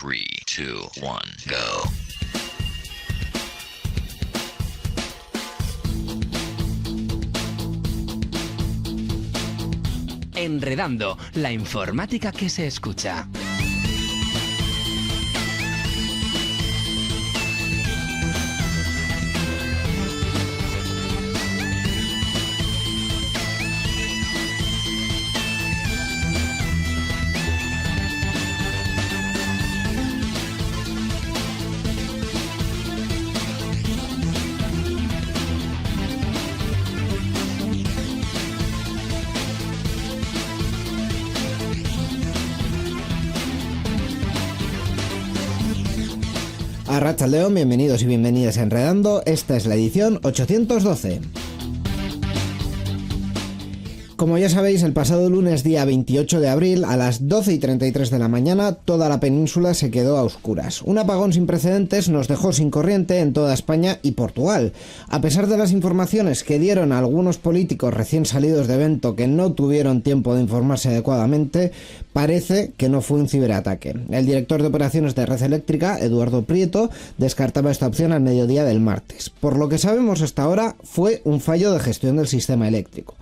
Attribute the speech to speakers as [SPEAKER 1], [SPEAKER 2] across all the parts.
[SPEAKER 1] 3, 2, 1, go.
[SPEAKER 2] Enredando, la informática que se escucha.
[SPEAKER 3] Arratsaldeon, bienvenidos y bienvenidas a Enredando, esta es la edición 812. Como ya sabéis, el pasado lunes día 28 de abril a las 12:33 de la mañana toda la península se quedó a oscuras. Un apagón sin precedentes nos dejó sin corriente en toda España y Portugal. A pesar de las informaciones que dieron a algunos políticos recién salidos de evento que no tuvieron tiempo de informarse adecuadamente, parece que no fue un ciberataque. El director de operaciones de Red Eléctrica, Eduardo Prieto, descartaba esta opción al mediodía del martes. Por lo que sabemos hasta ahora, fue un fallo de gestión del sistema eléctrico.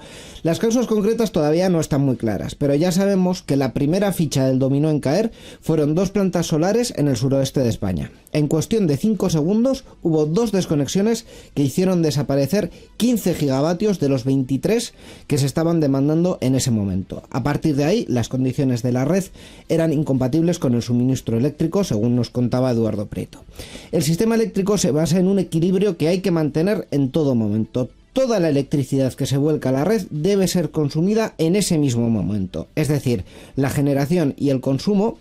[SPEAKER 3] Las causas concretas todavía no están muy claras, pero ya sabemos que la primera ficha del dominó en caer fueron dos plantas solares en el suroeste de España. En cuestión de 5 segundos hubo dos desconexiones que hicieron desaparecer 15 gigavatios de los 23 que se estaban demandando en ese momento. A partir de ahí, las condiciones de la red eran incompatibles con el suministro eléctrico, según nos contaba Eduardo Prieto. El sistema eléctrico se basa en un equilibrio que hay que mantener en todo momento. Toda la electricidad que se vuelca a la red debe ser consumida en ese mismo momento. Es decir, la generación y el consumo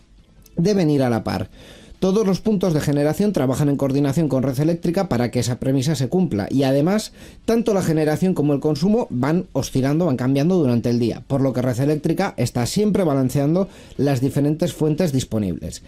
[SPEAKER 3] deben ir a la par. Todos los puntos de generación trabajan en coordinación con Red Eléctrica para que esa premisa se cumpla. Y además, tanto la generación como el consumo van oscilando, van cambiando durante el día, por lo que Red Eléctrica está siempre balanceando las diferentes fuentes disponibles.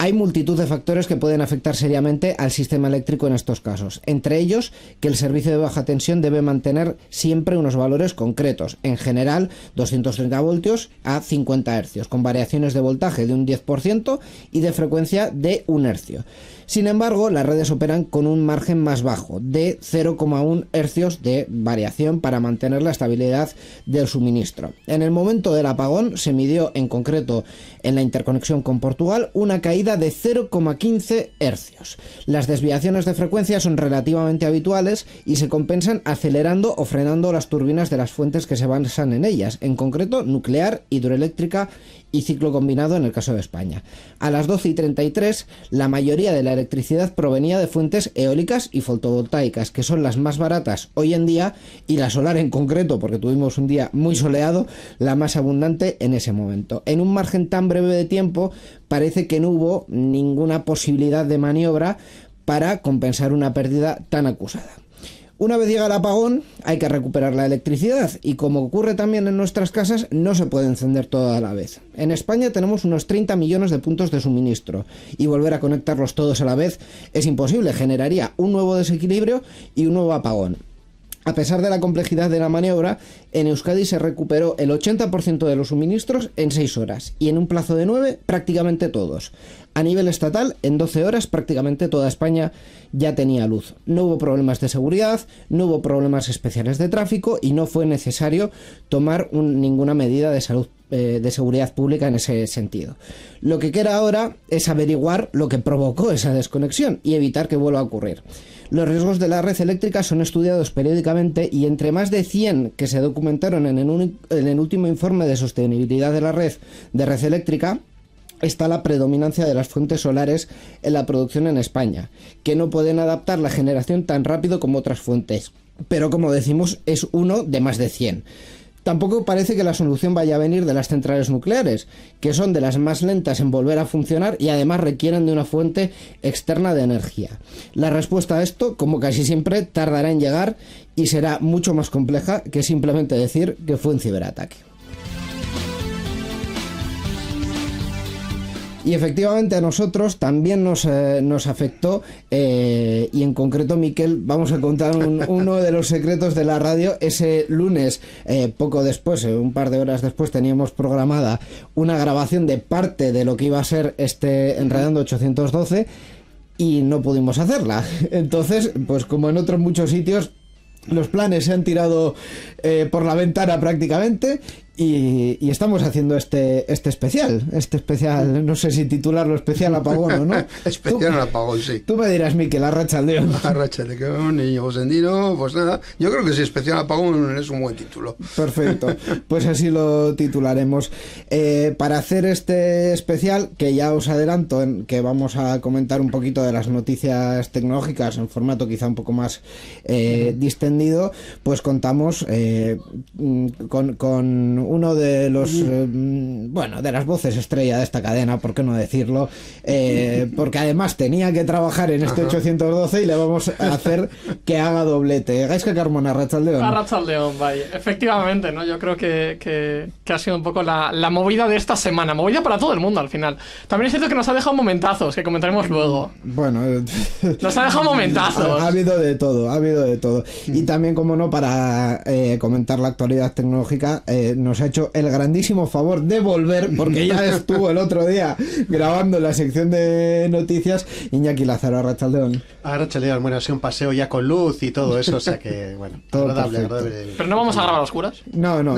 [SPEAKER 3] Hay multitud de factores que pueden afectar seriamente al sistema eléctrico en estos casos, entre ellos que el servicio de baja tensión debe mantener siempre unos valores concretos, en general 230 voltios a 50 Hz, con variaciones de voltaje de un 10% y de frecuencia de 1 Hz. Sin embargo, las redes operan con un margen más bajo, de 0,1 Hz de variación para mantener la estabilidad del suministro. En el momento del apagón se midió en concreto en la interconexión con Portugal una caída de 0,15 Hz. Las desviaciones de frecuencia son relativamente habituales y se compensan acelerando o frenando las turbinas de las fuentes que se basan en ellas, en concreto nuclear, hidroeléctrica y ciclo combinado en el caso de España. A las 12:33 la mayoría de la electricidad provenía de fuentes eólicas y fotovoltaicas, que son las más baratas hoy en día, y la solar en concreto, porque tuvimos un día muy soleado, la más abundante en ese momento. En un margen tan breve de tiempo parece que no hubo ninguna posibilidad de maniobra para compensar una pérdida tan acusada. Una vez llega el apagón, hay que recuperar la electricidad y, como ocurre también en nuestras casas, no se puede encender todo a la vez. En España tenemos unos 30 millones de puntos de suministro y volver a conectarlos todos a la vez es imposible, generaría un nuevo desequilibrio y un nuevo apagón. A pesar de la complejidad de la maniobra, en Euskadi se recuperó el 80% de los suministros en 6 horas y en un plazo de 9 prácticamente todos. A nivel estatal, en 12 horas prácticamente toda España ya tenía luz. No hubo problemas de seguridad, no hubo problemas especiales de tráfico y no fue necesario tomar ninguna medida de salud de seguridad pública en ese sentido. Lo que queda ahora es averiguar lo que provocó esa desconexión y evitar que vuelva a ocurrir. Los riesgos de la red eléctrica son estudiados periódicamente y entre más de 100 que se documentaron en el último informe de sostenibilidad de la red de Red Eléctrica, está la predominancia de las fuentes solares en la producción en España, que no pueden adaptar la generación tan rápido como otras fuentes, pero como decimos es uno de más de 100. Tampoco parece que la solución vaya a venir de las centrales nucleares, que son de las más lentas en volver a funcionar y además requieren de una fuente externa de energía. La respuesta a esto, como casi siempre, tardará en llegar y será mucho más compleja que simplemente decir que fue un ciberataque. Y efectivamente a nosotros también nos afectó, y en concreto, Miquel, vamos a contar uno de los secretos de la radio. Ese lunes, poco después, un par de horas después, teníamos programada una grabación de parte de lo que iba a ser este Enredando 812 y no pudimos hacerla. Entonces, pues como en otros muchos sitios, los planes se han tirado por la ventana prácticamente y estamos haciendo este especial, no sé si titularlo especial apagón o no.
[SPEAKER 4] Especial apagón, sí.
[SPEAKER 3] Tú me dirás, Miquel, arratsaldeón.
[SPEAKER 4] Arratsaldeón y Josendino, pues nada, yo creo que sí, especial apagón es un buen título.
[SPEAKER 3] Perfecto, pues así lo titularemos. Para hacer este especial, que ya os adelanto que vamos a comentar un poquito de las noticias tecnológicas en formato quizá un poco más distendido, pues contamos con uno de los de las voces estrella de esta cadena, por qué no decirlo, porque además tenía que trabajar en este 812 y le vamos a hacer que haga doblete. Gaizka Carmona, arratsaldeón.
[SPEAKER 5] Arratsaldeón, vaya. Efectivamente, ¿no? Yo creo que ha sido un poco la movida de esta semana, movida para todo el mundo al final. También es cierto que nos ha dejado momentazos, que comentaremos luego.
[SPEAKER 3] Bueno,
[SPEAKER 5] nos ha dejado momentazos.
[SPEAKER 3] Ha habido de todo. Y también, como no, para comentar la actualidad tecnológica, nos ha hecho el grandísimo favor de volver, porque ya estuvo el otro día grabando la sección de noticias, Iñaki Lázaro, arratsaldeón.
[SPEAKER 6] Arratsaldeón, bueno, ha sido un paseo ya con luz y todo eso, o sea que, bueno,
[SPEAKER 3] todo
[SPEAKER 6] agradable.
[SPEAKER 5] Pero no vamos a grabar a oscuras.
[SPEAKER 3] No.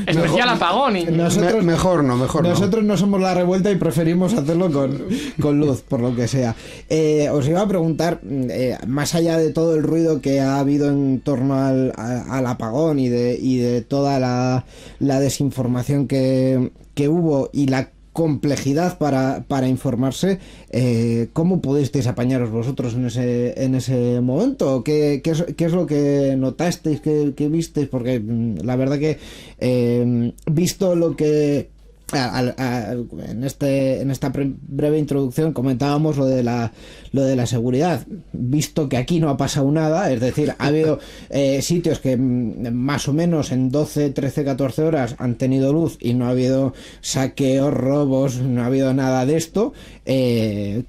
[SPEAKER 5] Especial apagón y...
[SPEAKER 4] Mejor no.
[SPEAKER 3] Nosotros no somos la revuelta y preferimos hacerlo con luz, por lo que sea. Os iba a preguntar, más allá de todo el ruido que ha habido en torno al apagón y de toda la desinformación que hubo y la complejidad para informarse, ¿cómo pudisteis apañaros vosotros en ese momento? ¿Qué es lo que notasteis, qué visteis? Porque la verdad que visto lo que en esta breve introducción comentábamos lo de la seguridad, visto que aquí no ha pasado nada, es decir, ha habido sitios que más o menos en 12, 13, 14 horas han tenido luz y no ha habido saqueos, robos, no ha habido nada de esto.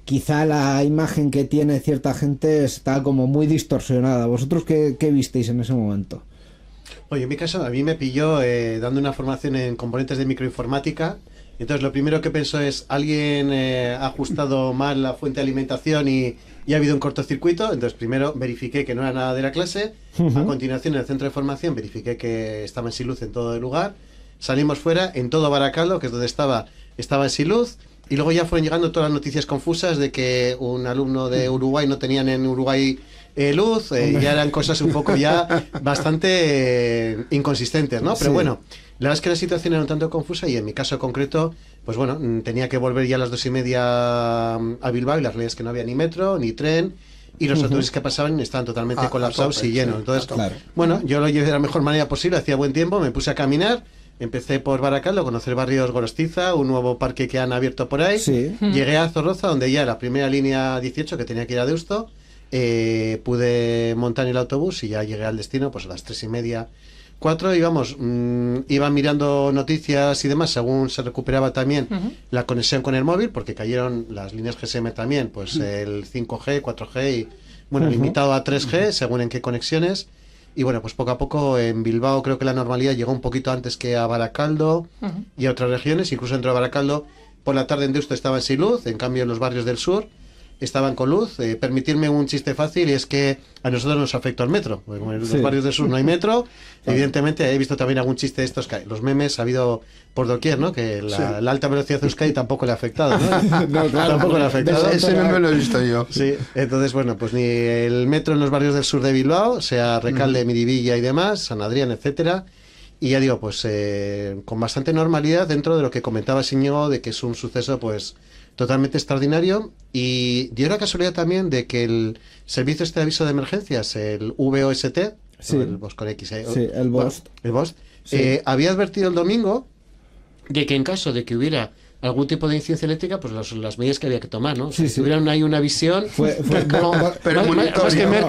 [SPEAKER 3] Quizá la imagen que tiene cierta gente está como muy distorsionada. ¿Vosotros qué visteis en ese momento?
[SPEAKER 6] Oye, en mi caso, a mí me pilló dando una formación en componentes de microinformática. Entonces, lo primero que pensó es, alguien ha ajustado mal la fuente de alimentación y ha habido un cortocircuito. Entonces, primero verifiqué que no era nada de la clase. A continuación, en el centro de formación, verifiqué que estaba en sin luz en todo el lugar. Salimos fuera, en todo Baracaldo, que es donde estaba en sin luz. Y luego ya fueron llegando todas las noticias confusas de que un alumno de Uruguay no tenían en Uruguay luz, ya eran cosas un poco ya bastante inconsistentes, ¿no? Pero bueno, la verdad es que la situación era un tanto confusa y en mi caso concreto, pues bueno, tenía que volver ya a las 2:30 a Bilbao y la realidad es que no había ni metro, ni tren y los autobuses que pasaban estaban totalmente colapsados y llenos. Entonces, bueno, yo lo llevé de la mejor manera posible, hacía buen tiempo, me puse a caminar. Empecé por Baracaldo, conocer barrios Gorostiza, un nuevo parque que han abierto por ahí. Sí. Llegué a Zorroza, donde ya la primera línea 18, que tenía que ir a Deusto, pude montar en el autobús y ya llegué al destino pues a las 3:30, 4, y vamos, iba mirando noticias y demás según se recuperaba también la conexión con el móvil, porque cayeron las líneas GSM también, pues el 5G, 4G y, bueno, limitado a 3G, según en qué conexiones. Y bueno, pues poco a poco en Bilbao creo que la normalidad llegó un poquito antes que a Baracaldo y a otras regiones, incluso dentro de Baracaldo por la tarde en Deusto estaban sin luz, en cambio en los barrios del sur estaban con luz. Permitirme un chiste fácil, y es que a nosotros nos afectó el metro, porque como en los barrios del sur no hay metro, evidentemente he visto también algún chiste de estos, que los memes ha habido por doquier, ¿no? Que la alta velocidad de Euskadi tampoco le ha afectado, ¿no?
[SPEAKER 3] No, claro,
[SPEAKER 6] tampoco le ha afectado.
[SPEAKER 4] Ese meme lo he visto yo.
[SPEAKER 6] Sí, entonces bueno, pues ni el metro en los barrios del sur de Bilbao, sea Recalde, Miribilla y demás, San Adrián, etcétera. Y ya digo, pues con bastante normalidad dentro de lo que comentaba Íñigo, de que es un suceso pues totalmente extraordinario. Y dio la casualidad también de que el servicio de aviso de emergencias, el VOST,
[SPEAKER 3] sí.
[SPEAKER 6] El VOST con X,
[SPEAKER 3] el VOST,
[SPEAKER 6] sí. Había advertido el domingo de que en caso de que hubiera algún tipo de incidencia eléctrica, pues las medidas que había que tomar, ¿no?
[SPEAKER 3] Sí, sí.
[SPEAKER 6] Tuvieron ahí una visión
[SPEAKER 4] Pero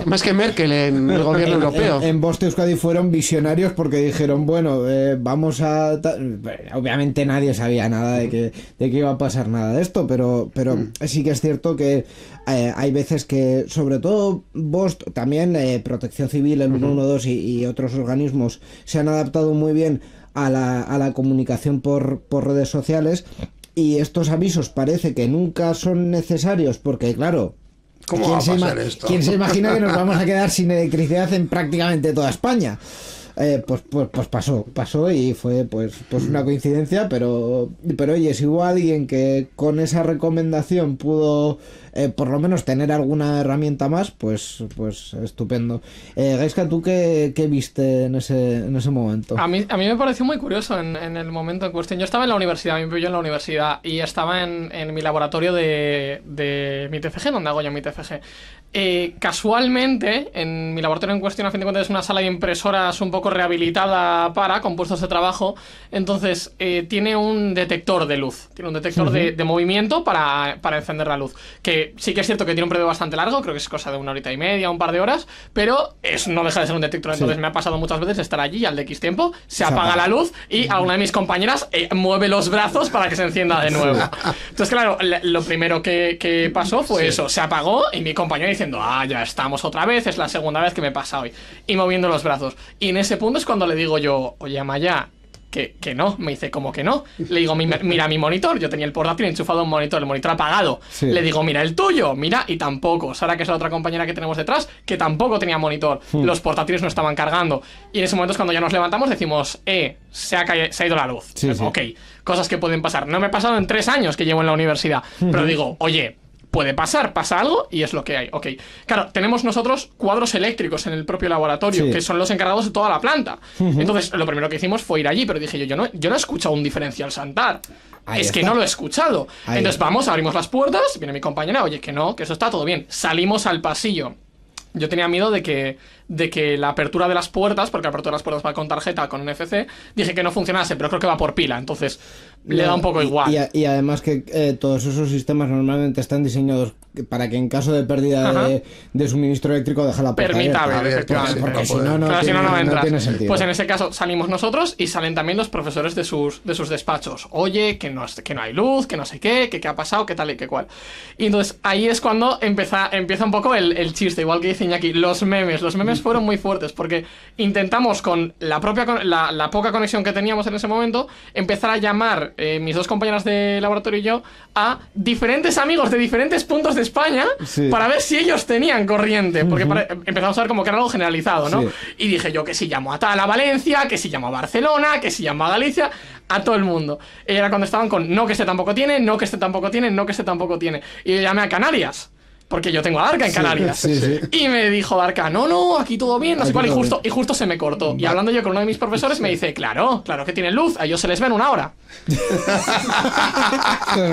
[SPEAKER 6] más que Merkel en el gobierno europeo.
[SPEAKER 3] En Vox Euskadi fueron visionarios porque dijeron, bueno, vamos a... Obviamente nadie sabía nada de que iba a pasar nada de esto, pero sí que es cierto que hay veces que, sobre todo Vox, también Protección Civil, el 112 y otros organismos se han adaptado muy bien a la comunicación por redes sociales, y estos avisos parece que nunca son necesarios porque, claro,
[SPEAKER 4] ¿cómo va a pasar esto?
[SPEAKER 3] ¿quién se imagina que nos vamos a quedar sin electricidad en prácticamente toda España? Pues pasó y fue pues una coincidencia, pero oye, si hubo alguien que con esa recomendación pudo por lo menos tener alguna herramienta más, pues estupendo. Gaiska, ¿tú qué viste en ese momento?
[SPEAKER 5] A mí me pareció muy curioso en el momento en cuestión. Yo estaba en la universidad, me pilló en la universidad y estaba en mi laboratorio de mi TFG, donde hago yo mi TFG. Casualmente, en mi laboratorio en cuestión, a fin de cuentas, es una sala de impresoras un poco rehabilitada con puestos de trabajo. Entonces, tiene un detector de luz, tiene un detector de movimiento para encender la luz. Que sí que es cierto que tiene un periodo bastante largo, creo que es cosa de 1 horita y media, un par de horas, pero no deja de ser un detector. Entonces, me ha pasado muchas veces estar allí y al de X tiempo se apaga la luz y alguna de mis compañeras mueve los brazos para que se encienda de nuevo. Entonces, claro, lo primero que pasó fue eso, se apagó y mi compañera diciendo, ya estamos otra vez, es la segunda vez que me pasa hoy, y moviendo los brazos. Y en ese punto es cuando le digo yo, oye, Amaya, que no, me dice, ¿cómo que no? Le digo, mira mi monitor, yo tenía el portátil enchufado a un monitor, el monitor apagado. Sí. Le digo, mira el tuyo, mira, y tampoco. Sara, que es la otra compañera que tenemos detrás, que tampoco tenía monitor. Los portátiles no estaban cargando. Y en ese momento es cuando ya nos levantamos, decimos, se ha ido la luz. Sí. Ok, cosas que pueden pasar. No me ha pasado en 3 años que llevo en la universidad, pero digo, oye, puede pasar, pasa algo y es lo que hay. Ok, claro, tenemos nosotros cuadros eléctricos en el propio laboratorio, que son los encargados de toda la planta. Entonces, lo primero que hicimos fue ir allí, pero dije yo no he escuchado un diferencial saltar. Que no lo he escuchado. Entonces vamos, abrimos las puertas, viene mi compañera, oye, que eso está todo bien. Salimos al pasillo. Yo tenía miedo de que la apertura de las puertas, porque la apertura de las puertas va con tarjeta, con NFC, dije que no funcionase, pero creo que va por pila, entonces le da un poco igual.
[SPEAKER 3] Y además que todos esos sistemas normalmente están diseñados para que en caso de pérdida de suministro eléctrico deja la puerta
[SPEAKER 5] permitable, efectivamente.
[SPEAKER 3] Porque si no entra. Tiene sentido.
[SPEAKER 5] Pues en ese caso salimos nosotros y salen también los profesores de sus despachos. Oye, que no hay luz, que no sé qué ha pasado, qué tal y qué cual. Y entonces ahí es cuando empieza un poco el chiste, igual que dice Iñaki, los memes fueron muy fuertes, porque intentamos con la poca conexión que teníamos en ese momento, empezar a llamar mis 2 compañeras de laboratorio y yo a diferentes amigos de diferentes puntos de España para ver si ellos tenían corriente, porque empezamos a ver como que era algo generalizado, ¿no? Y dije yo que si llamo a tal, a Valencia, que si llamo a Barcelona, que si llamo a Galicia, a todo el mundo. Y era cuando estaban con no, que este tampoco tiene, no, que este tampoco tiene, no, que este tampoco tiene. Y yo llamé a Canarias, porque yo tengo a Darka en Canarias. Y me dijo Darka, no, aquí todo bien, no sé cuál, y justo se me cortó. Y hablando yo con uno de mis profesores me dice, claro que tienen luz, a ellos se les ven 1 hora.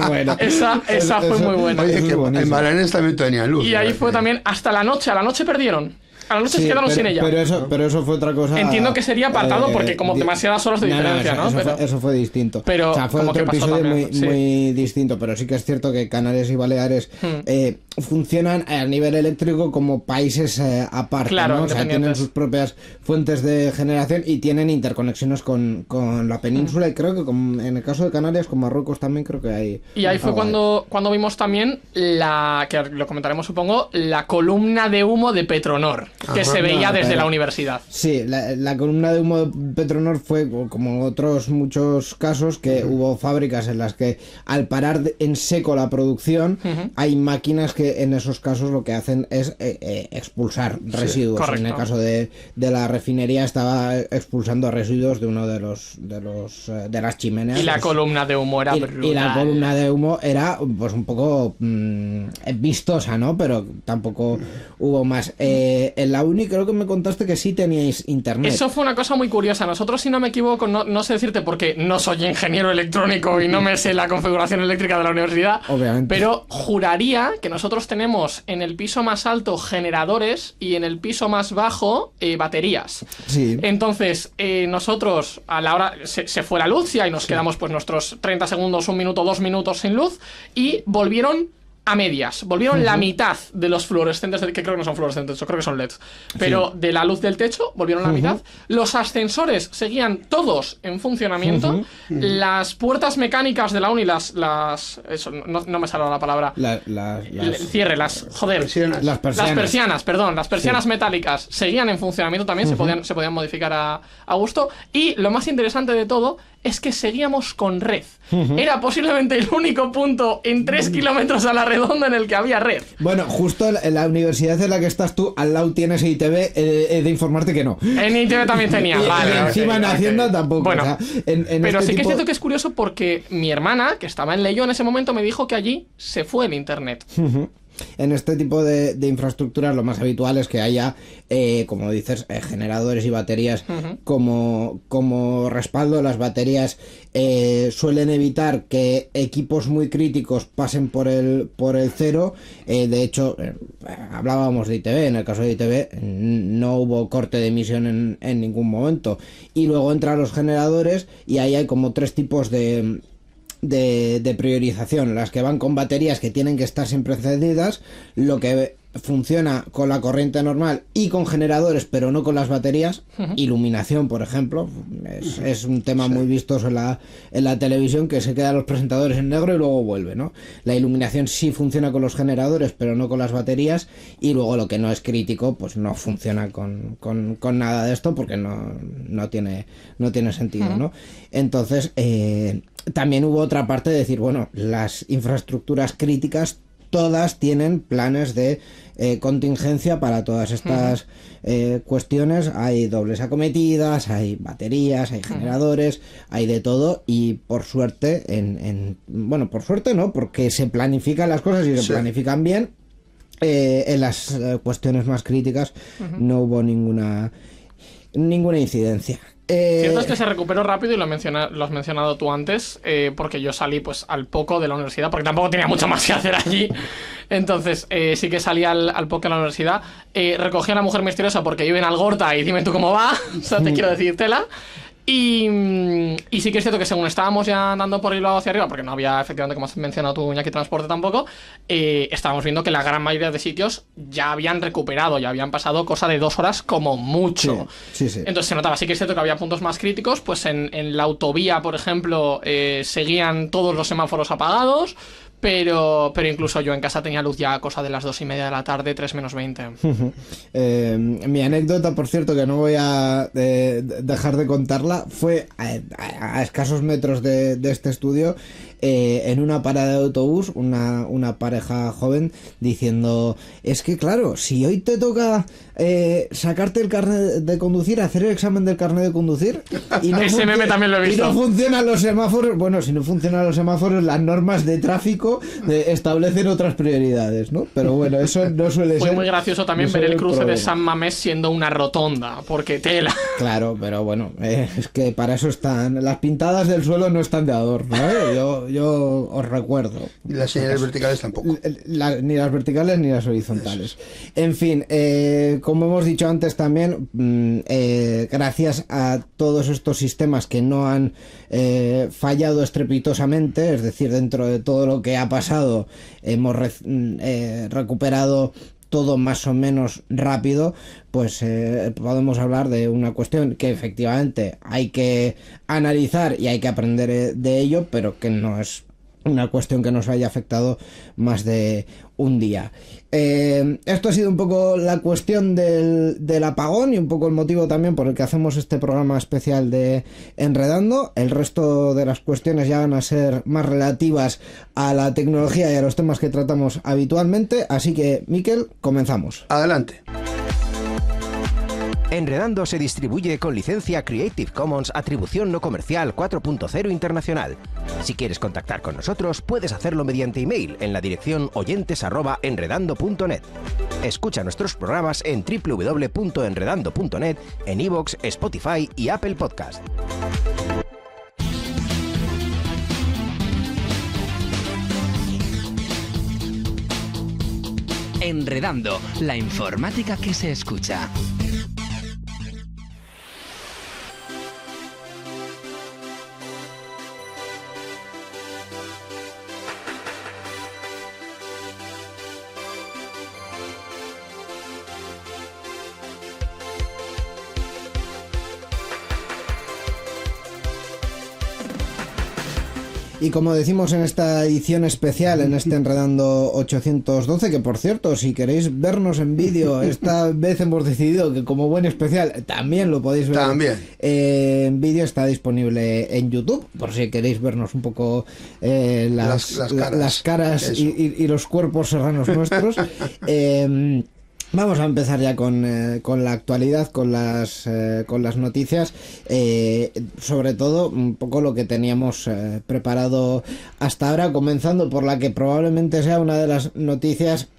[SPEAKER 3] Bueno.
[SPEAKER 5] Esa fue muy buena.
[SPEAKER 4] Oye, que en Baleares también tenían luz.
[SPEAKER 5] Y ahí fue también hasta la noche, a la noche perdieron. A la noche se quedaron sin ella.
[SPEAKER 3] Pero eso fue otra cosa.
[SPEAKER 5] Entiendo que sería apartado porque como demasiadas horas de diferencia, ¿no?
[SPEAKER 3] Eso fue distinto.
[SPEAKER 5] Pero
[SPEAKER 3] o sea, fue otro episodio muy distinto. Pero sí que es cierto que Canarias y Baleares funcionan a nivel eléctrico como países aparte,
[SPEAKER 5] claro,
[SPEAKER 3] ¿no? O sea, tienen sus propias fuentes de generación y tienen interconexiones con la península. Y creo que en el caso de Canarias, con Marruecos también creo que hay.
[SPEAKER 5] Y ahí fue cuando vimos también que lo comentaremos supongo, la columna de humo de Petronor, que se veía desde la universidad.
[SPEAKER 3] Sí, la columna de humo de Petronor fue como otros muchos casos que hubo fábricas en las que al parar en seco la producción hay máquinas que en esos casos lo que hacen es expulsar residuos.
[SPEAKER 5] Correcto.
[SPEAKER 3] En el caso de la refinería estaba expulsando residuos de uno de las chimeneas.
[SPEAKER 5] Y la columna de humo era brutal.
[SPEAKER 3] Y la columna de humo era pues un poco vistosa, ¿no? Pero tampoco hubo más. En la uni creo que me contaste que sí teníais internet.
[SPEAKER 5] Eso fue una cosa muy curiosa. Nosotros, si no me equivoco, no sé decirte porque no soy ingeniero electrónico y no me sé la configuración eléctrica de la universidad,
[SPEAKER 3] Obviamente.
[SPEAKER 5] pero juraría que nosotros tenemos en el piso más alto generadores y en el piso más bajo baterías.
[SPEAKER 3] Sí.
[SPEAKER 5] Entonces, nosotros a la hora se fue la luz y ahí nos quedamos pues nuestros 30 segundos, 1 minuto, 2 minutos sin luz y volvieron a medias. Volvieron la mitad de los fluorescentes, que creo que no son fluorescentes, yo creo que son LEDs, pero de la luz del techo volvieron la mitad. Los ascensores seguían todos en funcionamiento. Las puertas mecánicas de la uni, eso, no me sale la palabra. El cierre, joder.
[SPEAKER 4] Persianas.
[SPEAKER 5] Las persianas metálicas seguían en funcionamiento también, se podían modificar a gusto. Y lo más interesante de todo es que seguíamos con red. Era posiblemente el único punto en 3 kilómetros a la redonda en el que había red.
[SPEAKER 3] Bueno, justo en la universidad en la que estás tú, al lado tienes ITV, he de informarte que no.
[SPEAKER 5] En ITV también tenía, vale.
[SPEAKER 3] Y encima en Hacienda tampoco.
[SPEAKER 5] Bueno,
[SPEAKER 3] o sea,
[SPEAKER 5] pero sí que es
[SPEAKER 3] tipo...
[SPEAKER 5] cierto que es curioso porque mi hermana, que estaba en Leyo en ese momento, me dijo que allí se fue el internet.
[SPEAKER 3] En este tipo de infraestructuras lo más habitual es que haya, como dices, generadores y baterías como respaldo. Las baterías suelen evitar que equipos muy críticos pasen por el cero. De hecho, hablábamos de ITV. En el caso de ITV no hubo corte de emisión en ningún momento. Y luego entran los generadores y ahí hay como 3 tipos de priorización. Las que van con baterías que tienen que estar siempre encendidas, lo que funciona con la corriente normal y con generadores pero no con las baterías. Iluminación, por ejemplo, es un tema muy vistoso en la televisión, que se quedan los presentadores en negro y luego vuelve, ¿no? La iluminación sí funciona con los generadores pero no con las baterías, y luego lo que no es crítico pues no funciona con nada de esto porque no tiene sentido, ¿no? Entonces también hubo otra parte de decir, bueno, las infraestructuras críticas todas tienen planes de contingencia para todas estas cuestiones. Hay dobles acometidas, hay baterías, hay generadores, hay de todo, y por suerte, bueno, por suerte no, porque se planifican las cosas y se planifican bien. En las cuestiones más críticas no hubo ninguna incidencia.
[SPEAKER 5] Cierto es que se recuperó rápido y lo has mencionado tú antes, porque yo salí pues al poco de la universidad, porque tampoco tenía mucho más que hacer allí. Entonces sí que salí al poco de la universidad. Recogí a la mujer misteriosa porque vive en Algorta y dime tú cómo va. O sea, te quiero decir, tela. Y sí que es cierto que según estábamos ya andando por Bilbao hacia arriba, porque no había, efectivamente, como has mencionado tú, Iñaki, transporte tampoco, estábamos viendo que la gran mayoría de sitios ya habían recuperado, ya habían pasado cosa de 2 horas como mucho.
[SPEAKER 3] Sí.
[SPEAKER 5] Entonces se notaba, sí que es cierto que había puntos más críticos, pues en la autovía, por ejemplo, seguían todos los semáforos apagados, pero incluso yo en casa tenía luz ya a cosa de las 2:30 de la tarde, 3 menos 20.
[SPEAKER 3] Mi anécdota, por cierto, que no voy a dejar de contarla, fue a escasos metros de este estudio, en una parada de autobús, una pareja joven diciendo, es que claro, si hoy te toca sacarte el carnet de conducir, hacer el examen del carnet de conducir, y no
[SPEAKER 5] ese meme también lo he visto.
[SPEAKER 3] Y no funcionan los semáforos, bueno, si no funcionan los semáforos, las normas de tráfico establecen otras prioridades, ¿no? Pero bueno, eso no suele ser.
[SPEAKER 5] Fue muy gracioso también ver el cruce de San Mamés siendo una rotonda, porque tela.
[SPEAKER 3] Claro, pero bueno, es que para eso están. Las pintadas del suelo no están de adorno, ¿eh? Yo os recuerdo.
[SPEAKER 4] Y las señales verticales tampoco.
[SPEAKER 3] Ni las verticales ni las horizontales. En fin, como hemos dicho antes también, gracias a todos estos sistemas que no han fallado estrepitosamente, es decir, dentro de todo lo que ha pasado, hemos recuperado todo más o menos rápido, pues podemos hablar de una cuestión que efectivamente hay que analizar y hay que aprender de ello, pero que no es una cuestión que nos haya afectado más de un día. Esto ha sido un poco la cuestión del apagón y un poco el motivo también por el que hacemos este programa especial de Enredando. El resto de las cuestiones ya van a ser más relativas a la tecnología y a los temas que tratamos habitualmente, así que, Miquel, comenzamos.
[SPEAKER 4] Adelante.
[SPEAKER 7] Enredando se distribuye con licencia Creative Commons Atribución No Comercial 4.0 Internacional. Si quieres contactar con nosotros, puedes hacerlo mediante email en la dirección oyentes@enredando.net. Escucha nuestros programas en www.enredando.net, en iVoox, Spotify y Apple Podcast.
[SPEAKER 2] Enredando, la informática que se escucha.
[SPEAKER 3] Y como decimos en esta edición especial, en este Enredando 812, que por cierto, si queréis vernos en vídeo, esta vez hemos decidido que como buen especial también lo podéis ver.
[SPEAKER 4] También.
[SPEAKER 3] En vídeo está disponible en YouTube, por si queréis vernos un poco las caras y los cuerpos serranos nuestros. Vamos a empezar ya con la actualidad, con las noticias, sobre todo un poco lo que teníamos preparado hasta ahora, comenzando por la que probablemente sea una de las noticias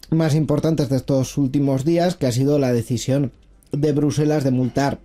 [SPEAKER 3] más importantes de estos últimos días, que ha sido la decisión de Bruselas de multar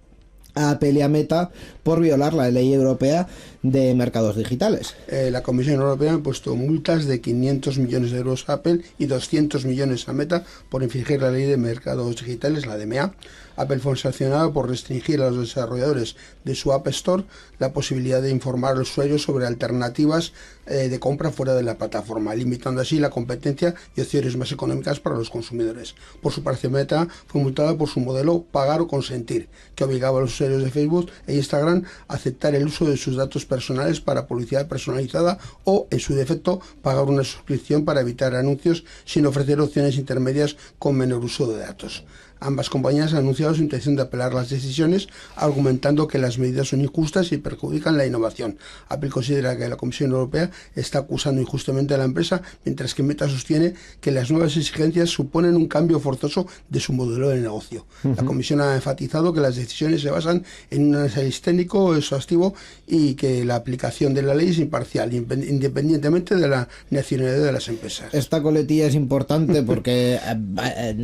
[SPEAKER 3] a Apple y a Meta por violar la ley europea de mercados digitales.
[SPEAKER 4] La Comisión Europea ha puesto multas de 500 millones de euros a Apple y 200 millones a Meta por infringir la ley de mercados digitales, la DMA. Apple fue sancionado por restringir a los desarrolladores de su App Store la posibilidad de informar al usuario sobre alternativas de compra fuera de la plataforma, limitando así la competencia y opciones más económicas para los consumidores. Por su parte, Meta fue multada por su modelo pagar o consentir, que obligaba a los usuarios de Facebook e Instagram a aceptar el uso de sus datos personales para publicidad personalizada o, en su defecto, pagar una suscripción para evitar anuncios sin ofrecer opciones intermedias con menor uso de datos. Ambas compañías han anunciado su intención de apelar las decisiones, argumentando que las medidas son injustas y perjudican la innovación. Apple considera que la Comisión Europea está acusando injustamente a la empresa, mientras que Meta sostiene que las nuevas exigencias suponen un cambio forzoso de su modelo de negocio. La Comisión ha enfatizado que las decisiones se basan en un análisis técnico exhaustivo y que la aplicación de la ley es imparcial, independientemente de la nacionalidad de las empresas.
[SPEAKER 3] Esta coletilla es importante porque,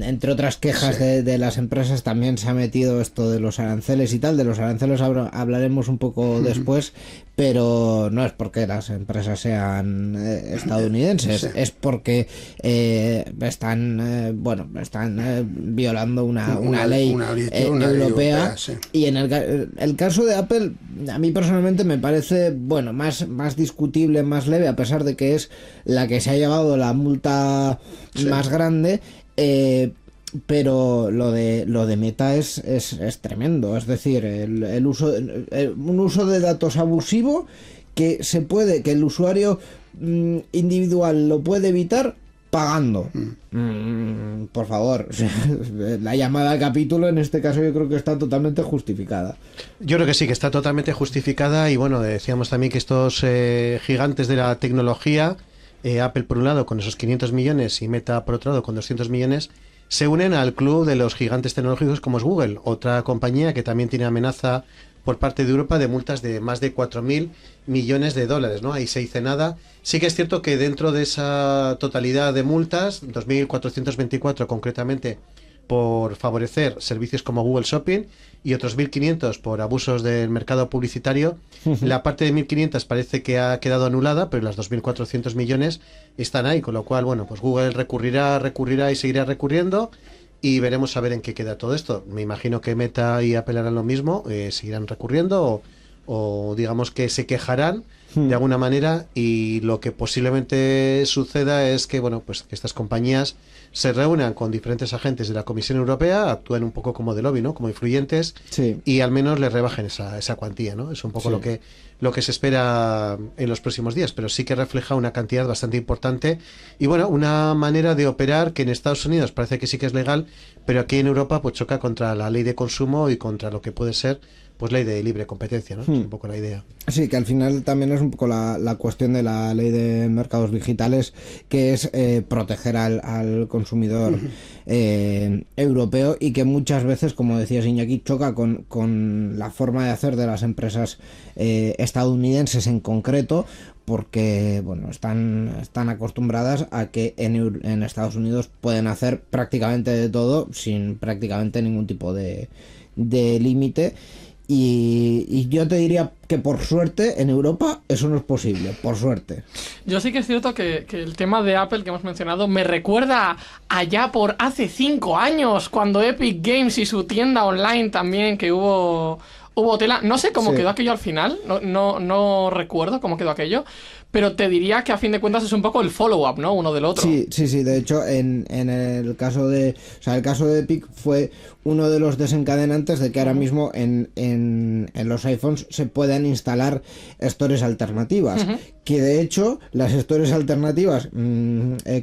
[SPEAKER 3] entre otras quejas de las empresas, también se ha metido esto de los aranceles y tal. De los aranceles hablaremos un poco después, pero no es porque las empresas sean estadounidenses, es porque están violando una ley europea.
[SPEAKER 4] Sí.
[SPEAKER 3] Y en el caso de Apple, a mí personalmente me parece más discutible, más leve, a pesar de que es la que se ha llevado la multa más grande. Pero lo de Meta es tremendo, es decir, un uso de datos abusivo que el usuario individual lo puede evitar pagando. Por favor, la llamada a capítulo en este caso yo creo que está totalmente justificada.
[SPEAKER 6] Yo creo que sí, que está totalmente justificada, y bueno, decíamos también que estos gigantes de la tecnología, Apple por un lado con esos 500 millones y Meta por otro lado con 200 millones, se unen al club de los gigantes tecnológicos como es Google, otra compañía que también tiene amenaza por parte de Europa de multas de más de 4.000 millones de dólares, ¿no? Ahí se dice nada. Sí que es cierto que dentro de esa totalidad de multas, 2.424 concretamente por favorecer servicios como Google Shopping y otros 1.500 por abusos del mercado publicitario. La parte de 1.500 parece que ha quedado anulada, pero las 2.400 millones están ahí, con lo cual, bueno, pues Google recurrirá y seguirá recurriendo, y veremos a ver en qué queda todo esto. Me imagino que Meta y Apple harán lo mismo, seguirán recurriendo o digamos que se quejarán de alguna manera, y lo que posiblemente suceda es que, bueno, pues que estas compañías se reúnan con diferentes agentes de la Comisión Europea, actúen un poco como de lobby, ¿no? Como influyentes, y al menos les rebajen esa cuantía, ¿no? Es un poco lo que se espera en los próximos días, pero sí que refleja una cantidad bastante importante, y bueno, una manera de operar que en Estados Unidos parece que sí que es legal, pero aquí en Europa pues choca contra la ley de consumo y contra lo que puede ser pues ley de libre competencia, ¿no? Es un poco la idea.
[SPEAKER 3] Sí, que al final también es un poco la cuestión de la ley de mercados digitales, que es proteger al consumidor europeo, y que muchas veces, como decías Iñaki, choca con la forma de hacer de las empresas estadounidenses en concreto, porque bueno, están acostumbradas a que en Estados Unidos pueden hacer prácticamente de todo sin prácticamente ningún tipo de límite. Y yo te diría que por suerte en Europa eso no es posible, por suerte.
[SPEAKER 5] Yo sí que es cierto que el tema de Apple que hemos mencionado me recuerda allá por hace 5 años, cuando Epic Games y su tienda online también, que hubo tela. No sé cómo quedó aquello al final, no recuerdo cómo quedó aquello, pero te diría que a fin de cuentas es un poco el follow-up, ¿no? Uno del otro.
[SPEAKER 3] Sí, de hecho en el caso de Epic fue uno de los desencadenantes de que ahora mismo en los iPhones se puedan instalar stores alternativas, que de hecho las stores alternativas